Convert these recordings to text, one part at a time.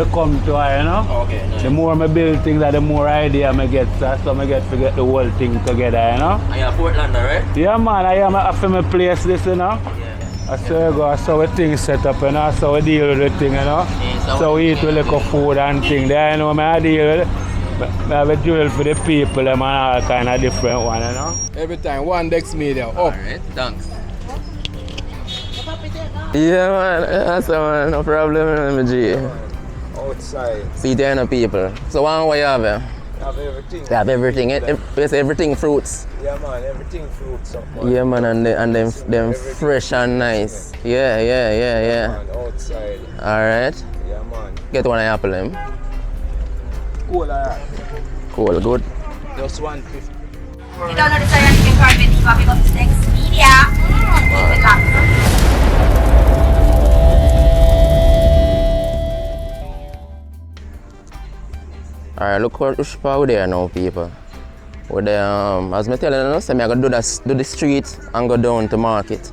I come to her, you know. Okay, nice. The more I build things, the more idea I get, so I get to get the whole thing together, you know. And you're Portlander, right? Yeah, man, I am a my place, this, you know. Yeah. I say go, I saw the thing set up, you know, so we deal with the thing, you know. Yeah, so we eat with little food and thing. There, you know, I deal with it. I have a drill for the people, them and all kind of different one, you know. Every time, one Dex Media, up. Alright, thanks. Yeah, man, that's man, no problem, G. Outside. See, there are no people. So, what you have? Have everything. You have everything. It's everything fruits. Yeah, man, everything fruits up, man. Yeah, man, and them fresh and nice. Yeah. Man, outside. Alright. Yeah, man. Get one apple, them. Cool, Cool, good. Just 150. You download the Scientific card with Videographyer Next Media. Good luck. Alright, look which part we there now, people. We there, as I tell you, so I go do the street and go down to market.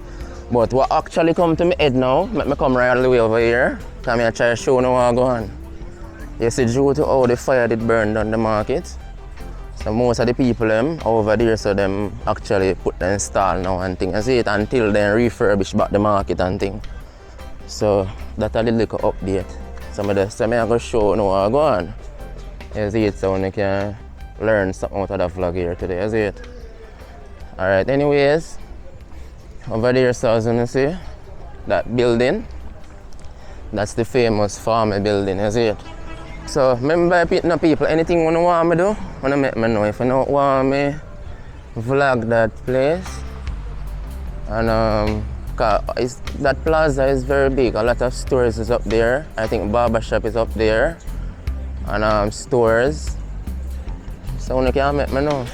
But what actually come to me head now, make me come right all the way over here. Because I try to show you what go on. You see, due to how the fire did burn down the market, so most of the people over there, so them actually put the install now and things. I see it until they refurbish back the market and thing. So that's a little update. So I go show you what go on. You see it, so you can learn something out of the vlog here today. You see it? Alright, anyways, over there, so as you see, that building, that's the famous farmer building. You see it? So, remember, people, anything you want me to do, want to make me know. If you don't want me vlog that place, and that plaza is very big. A lot of stores is up there. I think barbershop is up there, and stores. So you can make me know.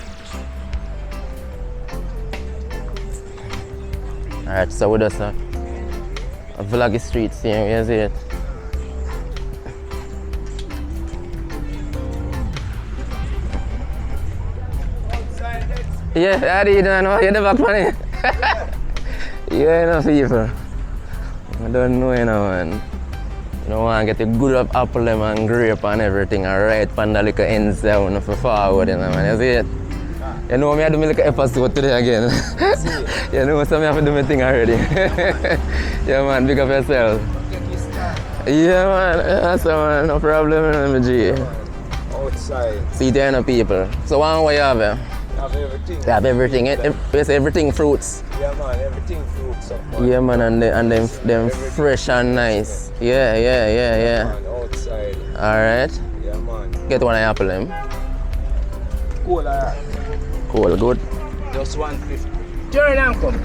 Alright, so we just a vlog street scene. You see it? Yeah, I did know. You're the back money. Yeah, you know, people. I don't know, you know, man. You don't want to get a good apple and grape and everything, and right from the little ends down for forward, you know, man. You see it? You know, I do my little episode today again. You know, so I have to do my thing already. Yeah, man, big up yourself. Yeah, man, that's man, no problem, G. Outside. See, there are no people. So, what you have? Have everything. They have everything. It's everything fruits. Yeah, man, everything fruits up, man. Yeah, man, and them fresh and nice. Yeah. Man, outside. Alright. Yeah, man. Get one apple, them. Cool, Cool, good. Just 150. Turn and come.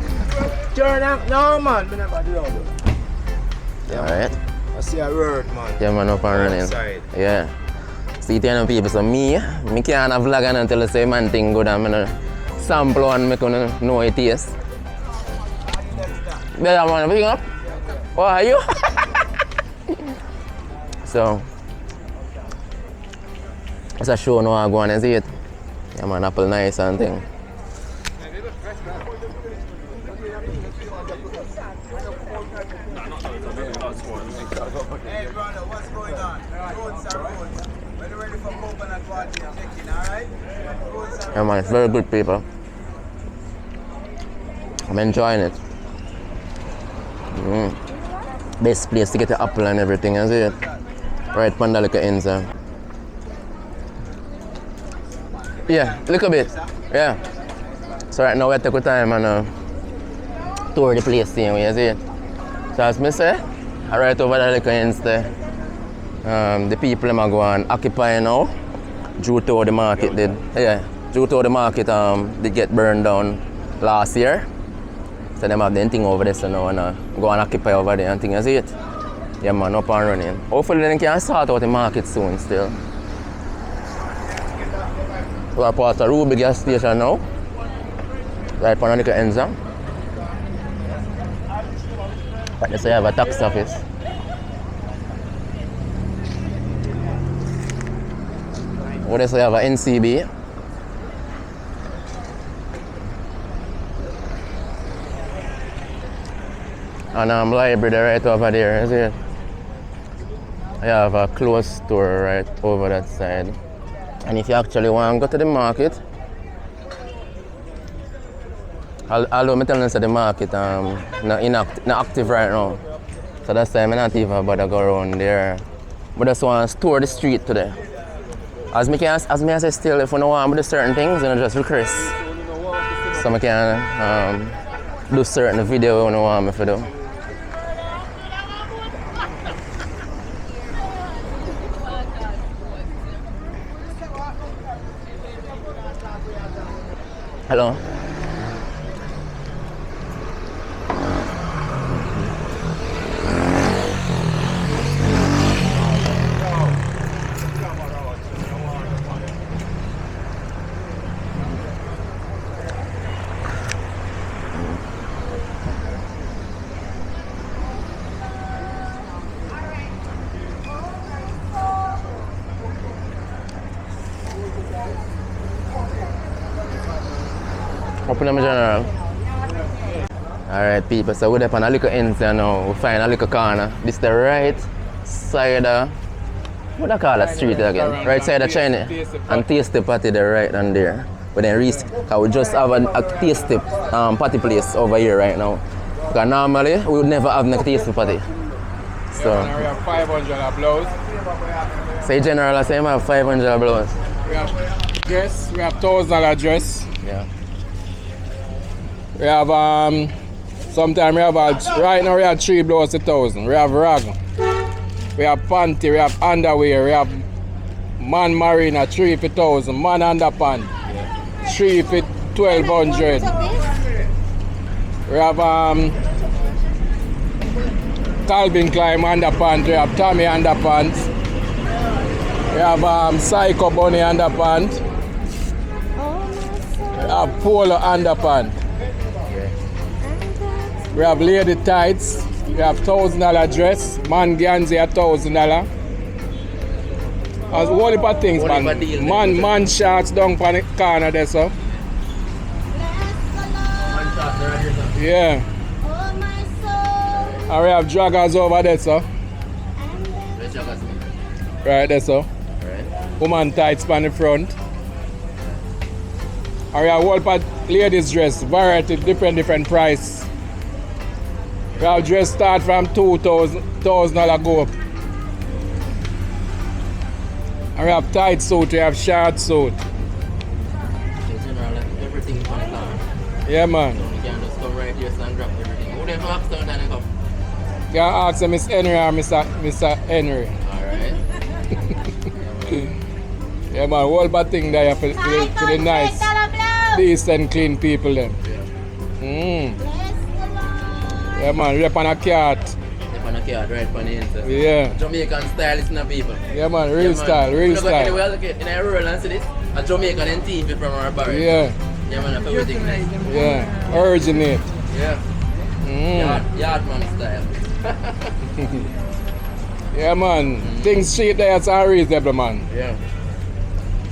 Turn and... No, man, I never do that. Yeah, Alright. I see a word, man. Yeah, man, up and running. Outside. Yeah. See, there are no people. So me can't have vlog until I say man thing good and I sample and make you know it taste. Yeah, man, bring up. How are you? So, it's a show now I go on and see it. Yeah, man, apple nice and thing. Hey, brother, what's going on? Roads are roads. When you're ready for coconut water, check in, alright? Yeah, man, it's very good, people. I'm enjoying it. Best place to get the apple and everything, you see it? Right, Pandalika ends. Yeah, look a bit. Yeah. So right now we take our time and tour the place, you see it? So as I say, right over there, the people are going to occupy now due to the market did. Yeah, due to the market did get burned down last year. So they have the thing over there, so now and go and occupy over there and things, you see it? Yeah, man, up and running. Hopefully they can start out the market soon still. We are part of Ruby gas station now. Right on the ends. But they say have a tax office. What they say have a NCB. And library right over there, you see it? I have a clothes store right over that side. And if you actually want to go to the market, although I'm telling you that the market not active right now. So that's why I'm not even bother go around there. But I just want to store the street today. As me say still, if you don't want to do certain things, you just request. So I can do certain video when I want me to do. Hello. Open up general. Alright people, so we're up on a little end here now. We find a little corner. This is the right side of, what do I call that street again? Right side of China and Tasty Patty, the right on there. But then we just have a Tasty Patty place over here right now. Because normally we would never have a Tasty Patty. So Yeah, we have 500 blouse. say general, I say I have 500 blouse. We have dress, we have $1,000 dress. Yeah. We have sometimes we have right now we have 3 blouse 1,000. We have rag. We have panty, we have underwear, we have man marina 3 for 1,000, man underpant 3 for 1,200. We have Calvin Klein underpants, we have Tommy underpants, we have Psycho Bunny underpants, we have Polo underpants, we have lady tights, we have $1,000 dress, man Ganzi $1,000. As a whole heap of things, man. Man shorts down on the corner there, so. Yeah. And we have joggers over there, so. Right there, so. Woman tights on the front. And we have a whole part ladies dress, variety, different price. We have dress start from $2,000 go up. And we have tight suit, we have short suit. Everything is on the car. Yeah, man. So you can just come right here and grab everything. Who them ask down and come? You can ask Miss Henry or Mr. Henry. Alright. Yeah, man, whole bad thing there for the nice, decent, clean people them. Yeah, man, rep on a cat. Rep on a cat, right on the inside. Yeah. Jamaican style is not people. Yeah, man, real style, real style. In a rural and see this, a Jamaican and TV from our barracks. Yeah. Yeah, man, everything nice. Yeah, originate. Yeah. Yard man style. Yeah, man, things cheap there, it's unreasonable, man. Yeah.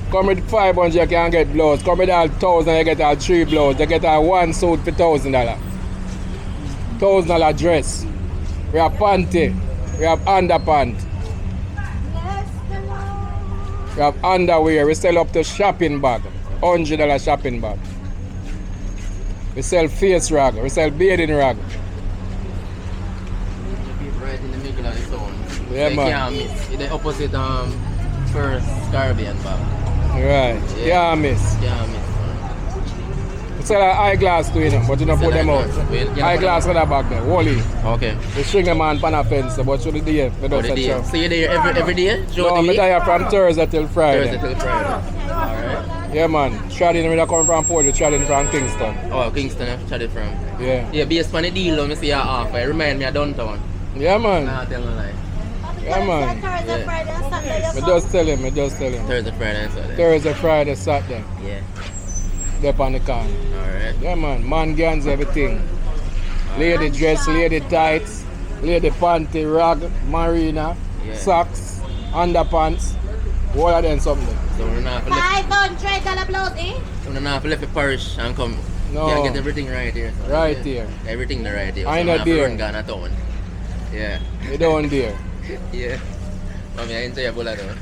Come with 500, you can get blouse. Come with all 1,000, you get all 3 blouse. You get all 1 suit for $1,000. $1,000 dress. We have panty. We have underpant. We have underwear. We sell up to shopping bag. $100 shopping bag. We sell face rag. We sell bathing rag. Right in the middle of the town. Yeah, so man. You can't miss. It's the opposite First Caribbean bag. Right. Yeah. Can't miss. Can't miss. We sell an eyeglass too, you know, but you don't put them out. Eyeglass for that bag there, Wally. Okay. We string them on pan a fence, but through the day, we don't set up. So you're there every day? No, I'm there from Thursday till Friday. Thursday till Friday. Alright. Yeah, man. Trading, when I come from Port, trading from Kingston. Oh, Kingston, I've chatted from. Yeah. Yeah, based on the deal, let me see how off. It remind me of downtown. Yeah, man. Nah, tell no lie. Yeah, man. Thursday, Friday, and Saturday. I just tell him, Thursday, Friday, and Saturday. Thursday, Friday, Saturday. Yeah. They're on the car. Alright. Yeah, man. Man guns, everything. Lady dress, lady tights, lady panty, rag, marina, socks, underpants. All of them something. So we're not going to $500 blouse, eh? we're not going to leave the parish and come. No. You can get everything right here. So Right yeah. here. Everything the right here. I so know not there. run Ghana town. Yeah. You down there. Yeah. I mean, I enjoy a bullet though.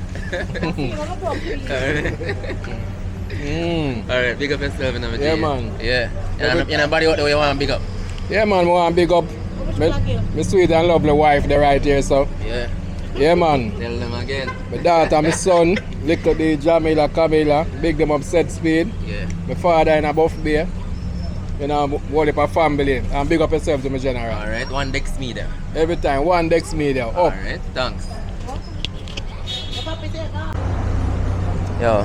Alright, big up yourself in the Yeah, man. Yeah. And anybody out there you want to big up? Yeah, man, I want to big up my sweet and lovely wife there right here, so. Yeah. Yeah, man. Tell them again. My daughter, my son, little D, Jamila, Camila, big them up set speed. Yeah. My father in a buff beer. You know, whole heap of family. And big up yourself to my general. Alright, one Dex Media. Every time, one Dex Media. Up. Alright, thanks. Yo.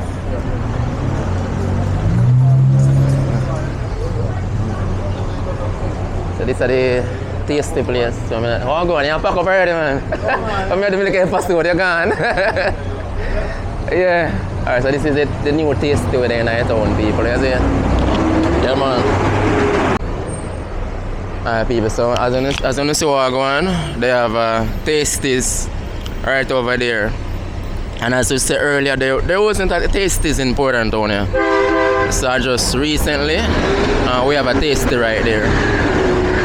So this is the tasty place. So I'm going to go and you pack up already, man. I'm going to make a fast food, you're gone. Yeah. Alright, so this is the new tasty with the night town people, you see? Yeah, man. Alright, people, so as you see what going on, they have tasties right over there. And as we said earlier, there wasn't a tasties in Portantonio. So just recently, we have a tasty right there.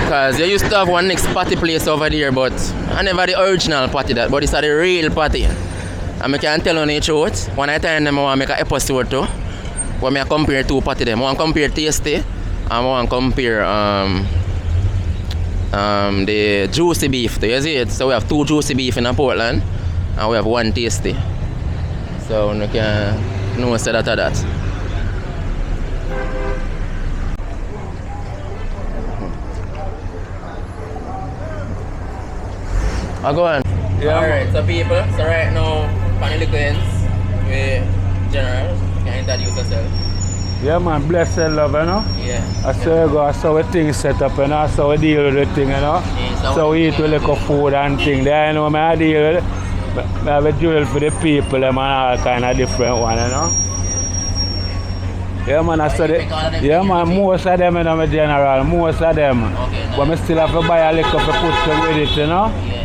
Because you used to have one next party place over there, but I never the original party that, but it's the real party. And I can tell you the truth, when I turn them, I want to make an episode too, where I compare two party them. I want to compare tasty, and I want to compare the juicy beef. Do you see it? So we have two juicy beef in Portland, and we have one tasty. So you can know that. I'll go on. Yeah. Alright, so people, so right now, Panny Liquens, with General, you can introduce yourself. Yeah, man, blessed love, you know. Yeah. I saw you go, I saw the things set up, you know. I saw we deal with the thing, you know. Yeah, so we eat with little food and thing. There, you know, I deal with it. I have a jewel for the people, them, and all kind of different one, you know. Yeah, man, I saw the. Yeah, man, most of them, you know, my general, most of them. Okay, nice. But I still have to buy a little for put with it, you know. Yeah.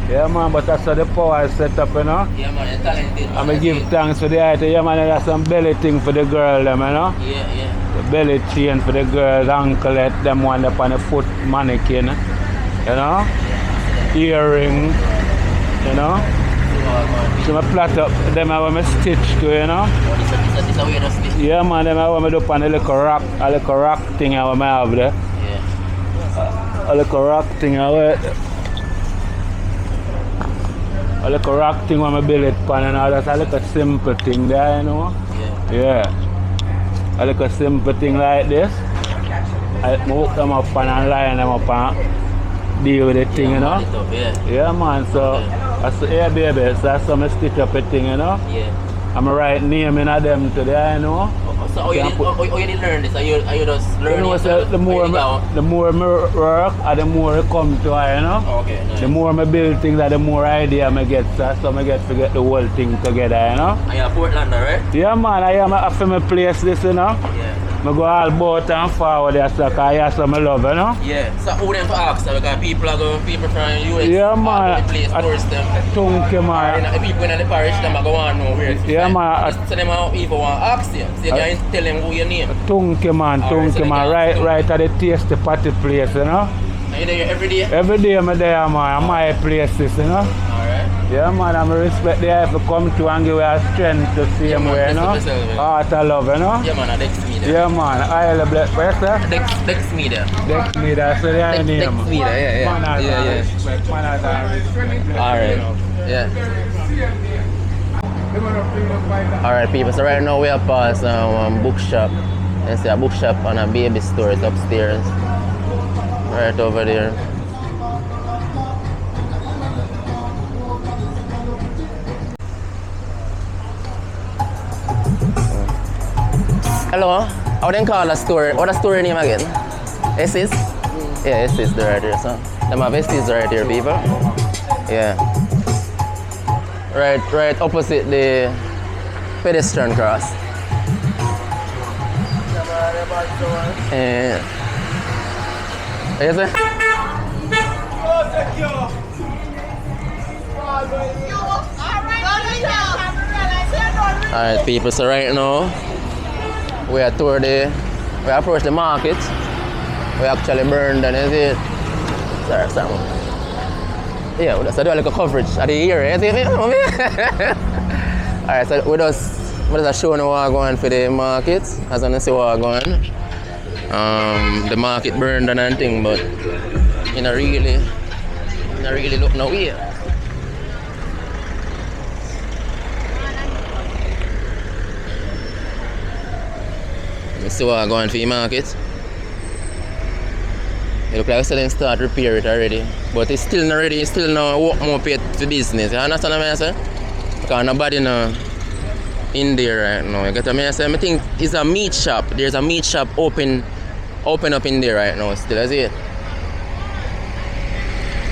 Yeah, man, but I saw the power set up, you know. Yeah, man, you're talented. And I give thanks for the item. Yeah, man, there's some belly thing for the girl, them, you know. Yeah, yeah. The belly chain for the girls, anklet, them one up on the foot mannequin, you know. Earring, you know. So I plait up them I want me stitch to, you know. This is a way to stitch. Yeah, man, them I want me do up on a little rock thing I want me have there. Yeah. A little rock thing I want. A little rock thing when I build it pan and all that's a little simple thing there, you know. Yeah. Yeah. A little simple thing like this. I hook them up and line them up and deal with the thing, you know. Yeah, man, so I say, yeah, baby, so that's some stitch up a thing, you know. Yeah. I'm right name in them today, you know. So how you did learn this? Are you just learning? You know, so the more I work, the more I come to her, you know. Okay, nice. The more I build things, the more idea I get, so I get to get the whole thing together, you know. Are you a Portlander, right? Yeah, man, I am a family place this, you know. Yeah. I go all about and forward there, so I have some love, you know. Yeah. So who them to ask? Because people from US. Yeah, man. All the place tourist them. Tunke, man. The people in the parish, them go on know where it's Yeah, man. So them even want to ask you. So you can tell them who your name. Tunke, man. Right at the tasty party place, you know. Are you there every day? Every day I'm there, man. My places, you know. Alright. Yeah, man, I'm respect the have to come to and give us strength to see him, you know. Heart of love, you know. Yeah, man, Dex Media. Yeah, man, I love bless, where's that? Dex Media. Dex Media, so they are name. Dex Media, yeah. Man, Alright. Yeah. Alright, people, so right now we are past bookshop. You see a bookshop and a baby store is upstairs. Right over there. Hello, how do you call a store? What a store name again? Esses? Yeah, Esses right there, so. Them have Esses right here, people. Yeah. Right opposite the pedestrian cross. Yeah. Yes, sir? Alright, people, so right now we approach the market. We actually burned and is it? Sorry. Yeah, we just do a little coverage of the year, you see me? Alright, so we just show you what going for the market, as you see what going. The market burned and anything, but you know really look no way. You see what going for the market. It look like selling start repair it already, but it's still not ready. It's still not work more paid for business. You understand what I say? Because nobody in there right now. You get what I say? I think it's a meat shop. There's a meat shop open up in there right now. Still, I see it.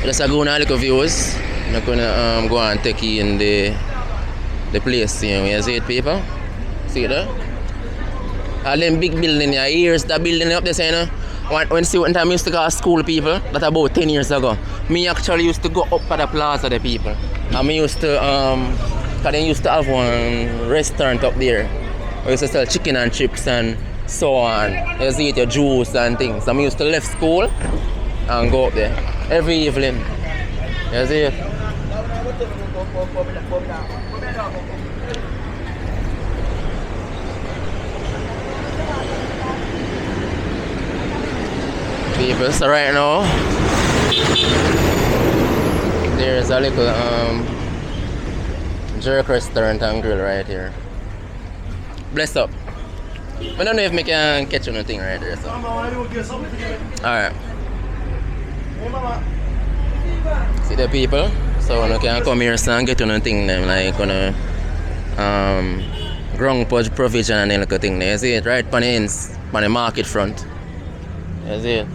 Just go on a little views. I'm not gonna go and take you in the place. You know, you see it, people? See it there? All them big building here. Here's the building up there, you know. When time I used to go to school, people, that's about 10 years ago. Me actually used to go up at the plaza, the people. And me used to, cause they used to have one restaurant up there. We used to sell chicken and chips and so on. You used to eat your juice and things. So I used to leave school and go up there every evening. You see it? People, so right now there's a little jerk restaurant and grill right here. Bless up. I don't know if I can catch anything right there. So. Alright. See the people? So you can come here and get anything them like ground pudge provision and any little thing there. You see it right on the ends, on the market front. You see it?